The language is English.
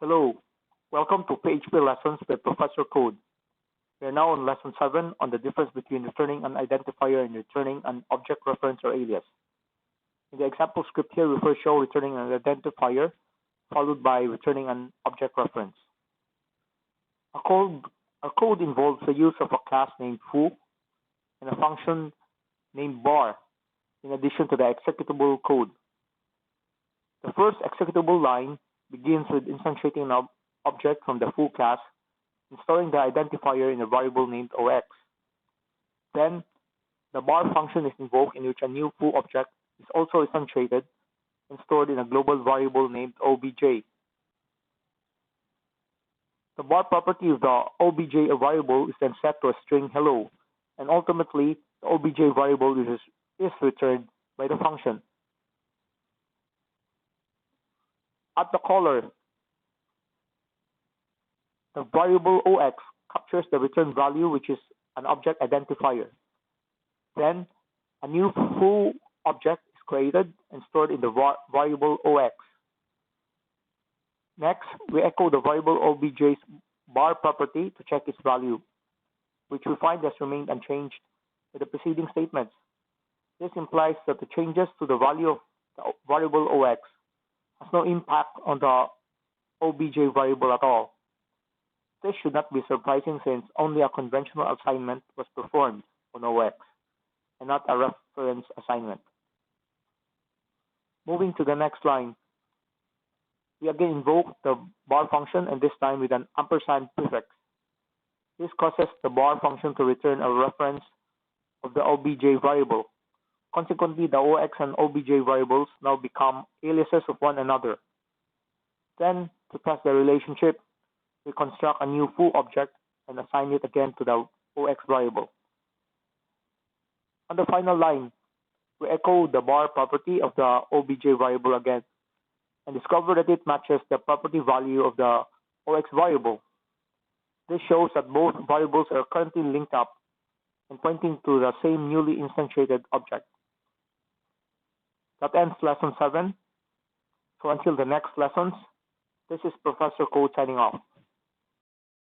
Hello, welcome to PHP Lessons with Professor Code. We are now on Lesson 7 on the difference between returning an identifier and returning an object reference or alias. In the example script here, we first show returning an identifier, followed by returning an object reference. Our code involves the use of a class named foo and a function named bar, in addition to the executable code. The first executable line begins with instantiating an object from the foo class and storing the identifier in a variable named OX. Then, the bar function is invoked, in which a new foo object is also instantiated and stored in a global variable named OBJ. The bar property of the OBJ variable is then set to a string hello, and ultimately the OBJ variable is returned by the function. At the caller, the variable OX captures the return value, which is an object identifier. Then, a new foo object is created and stored in the variable OX. Next, we echo the variable OBJ's bar property to check its value, which we find has remained unchanged with the preceding statements. This implies that the changes to the value of the variable OX has no impact on the OBJ variable at all. This should not be surprising, since only a conventional assignment was performed on OX and not a reference assignment. Moving to the next line, we again invoke the bar function, and this time with an ampersand prefix. This causes the bar function to return a reference of the OBJ variable. Consequently, the OX and OBJ variables now become aliases of one another. Then, to test the relationship, we construct a new foo object and assign it again to the OX variable. On the final line, we echo the bar property of the OBJ variable again and discover that it matches the property value of the OX variable. This shows that both variables are currently linked up and pointing to the same newly instantiated object. That ends Lesson 7. So until the next lessons, this is Professor Code signing off.